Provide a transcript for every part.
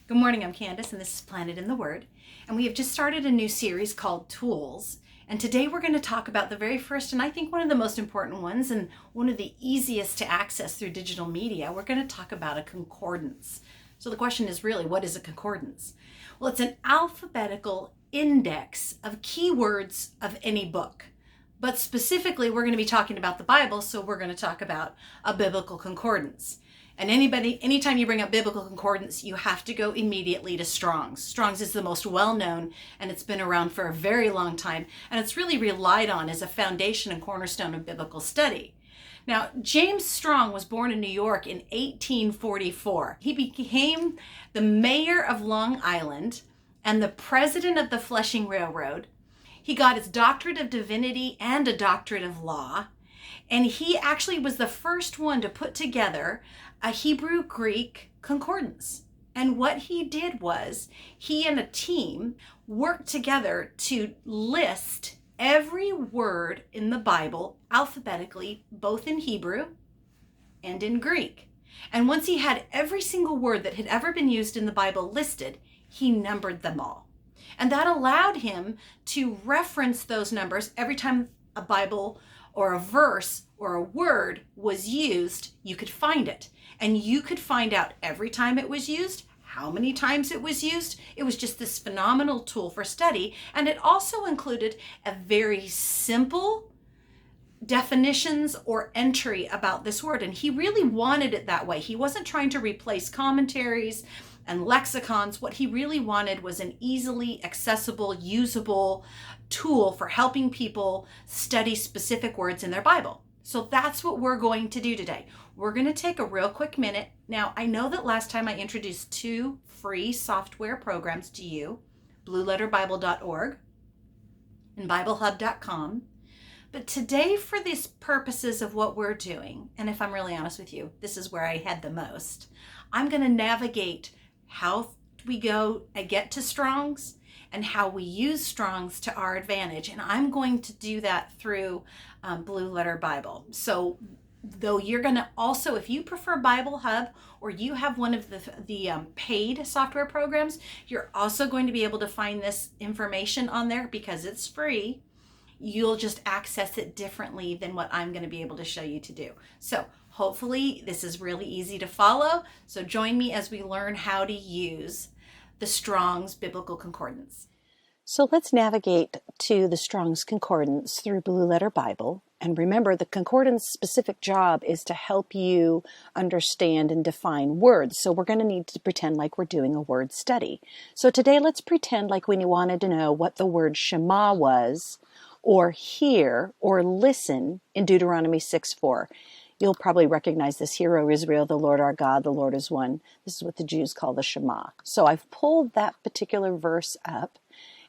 Good morning, I'm Candace, and this is Planet in the Word. And we have just started a new series called Tools. And today we're going to talk about the very first, and I think one of the most important ones, and one of the easiest to access through digital media. We're going to talk about a concordance. So the question is really, what is a concordance? Well, it's an alphabetical index of keywords of any book. But specifically, we're going to be talking about the Bible, so we're going to talk about a biblical concordance. And anytime you bring up biblical concordance, you have to go immediately to Strong's. Strong's is the most well-known, and it's been around for a very long time, and it's really relied on as a foundation and cornerstone of biblical study. Now, James Strong was born in New York in 1844. He became the mayor of Long Island and the president of the Flushing Railroad. He got his doctorate of divinity and a doctorate of law. And he actually was the first one to put together a Hebrew-Greek concordance. And what he did was, he and a team worked together to list every word in the Bible alphabetically, both in Hebrew and in Greek. And once he had every single word that had ever been used in the Bible listed, he numbered them all. And that allowed him to reference those numbers every time a Bible or a verse or a word was used. You could find it, and you could find out every time it was used, how many times it was used. It was just this phenomenal tool for study, and it also included a very simple definitions or entry about this word, and he really wanted it that way. He wasn't trying to replace commentaries and lexicons. What he really wanted was an easily accessible, usable tool for helping people study specific words in their Bible. So that's what we're going to do today. We're going to take a real quick minute. Now, I know that last time I introduced two free software programs to you, blueletterbible.org and biblehub.com. But today, for these purposes of what we're doing, and if I'm really honest with you, this is where I had the most, I'm going to navigate how we go and get to Strong's and how we use Strong's to our advantage. And I'm going to do that through Blue Letter Bible. So though you're going to also, if you prefer Bible Hub or you have one of the paid software programs, you're also going to be able to find this information on there because it's free. You'll just access it differently than what I'm going to be able to show you to do. So hopefully this is really easy to follow. So join me as we learn how to use the Strong's Biblical Concordance. So let's navigate to the Strong's Concordance through Blue Letter Bible. And remember, the Concordance specific job is to help you understand and define words. So we're going to need to pretend like we're doing a word study. So today let's pretend like we wanted to know what the word Shema was, or hear, or listen in Deuteronomy 6:4. You'll probably recognize this. Hear, O Israel, the Lord our God, the Lord is one. This is what the Jews call the Shema. So I've pulled that particular verse up,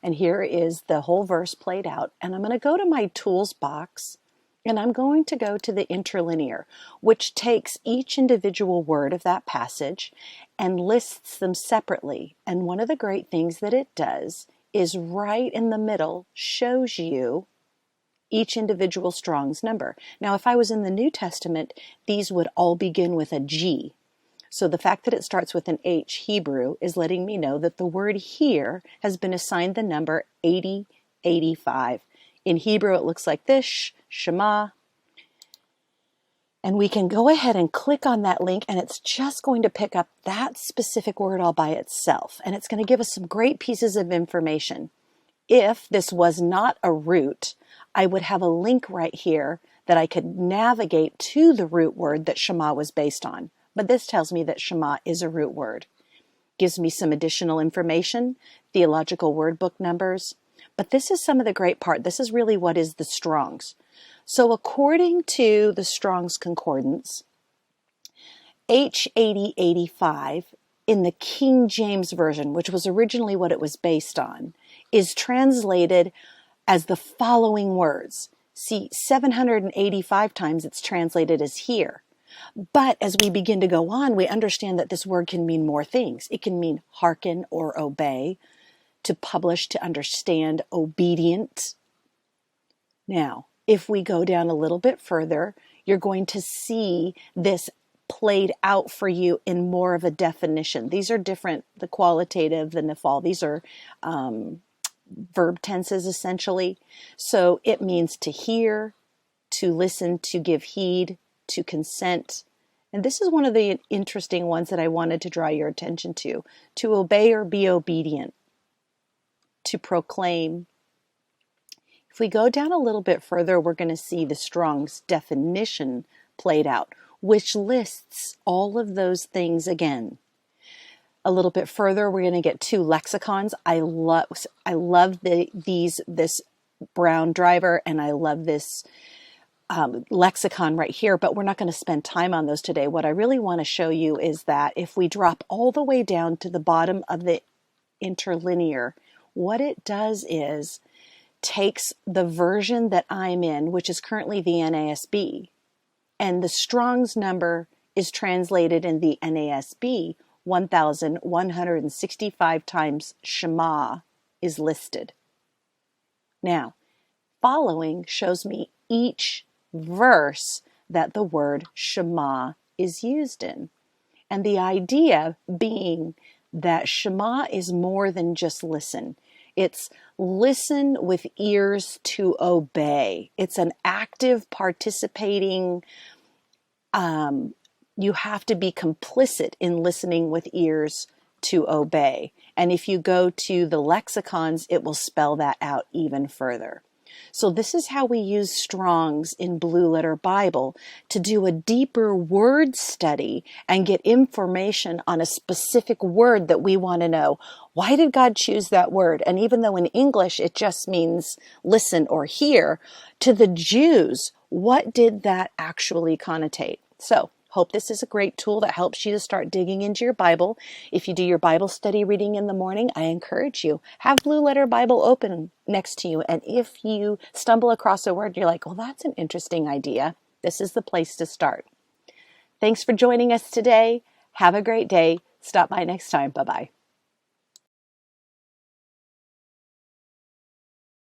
and here is the whole verse played out. And I'm going to go to my tools box, and I'm going to go to the interlinear, which takes each individual word of that passage and lists them separately. And one of the great things that it does is right in the middle shows you each individual Strong's number. Now, if I was in the New Testament, these would all begin with a G. So the fact that it starts with an H, Hebrew, is letting me know that the word here has been assigned the number 8085. In Hebrew, it looks like this, Shema. And we can go ahead and click on that link, and it's just going to pick up that specific word all by itself. And it's going to give us some great pieces of information. If this was not a root, I would have a link right here that I could navigate to the root word that Shema was based on. But this tells me that Shema is a root word. Gives me some additional information, theological word book numbers. But this is some of the great part. This is really what is the Strong's. So according to the Strong's Concordance, H8085 in the King James Version, which was originally what it was based on, is translated as the following words. See, 785 times it's translated as hear. But as we begin to go on, we understand that this word can mean more things. It can mean hearken or obey, to publish, to understand, obedient. Now, if we go down a little bit further, you're going to see this played out for you in more of a definition. These are different, the qualitative, the nafal. These are verb tenses essentially. So it means to hear, to listen, to give heed, to consent. And this is one of the interesting ones that I wanted to draw your attention to obey or be obedient, to proclaim. If we go down a little bit further, we're going to see the Strong's definition played out, which lists all of those things again. A little bit further, we're going to get 2 lexicons. I love this Brown Driver, and I love this lexicon right here, but we're not going to spend time on those today. What I really want to show you is that if we drop all the way down to the bottom of the interlinear, what it does is takes the version that I'm in, which is currently the NASB, and the Strong's number is translated in the NASB 1,165 times Shema is listed. Now, following shows me each verse that the word Shema is used in. And the idea being that Shema is more than just listen. It's listen with ears to obey. It's an active participating, you have to be complicit in listening with ears to obey. And if you go to the lexicons, it will spell that out even further. So this is how we use Strong's in Blue Letter Bible to do a deeper word study and get information on a specific word that we want to know. Why did God choose that word? And even though in English it just means listen or hear, to the Jews, what did that actually connotate? So hope this is a great tool that helps you to start digging into your Bible. If you do your Bible study reading in the morning, I encourage you, have Blue Letter Bible open next to you. And if you stumble across a word, you're like, well, that's an interesting idea. This is the place to start. Thanks for joining us today. Have a great day. Stop by next time. Bye-bye.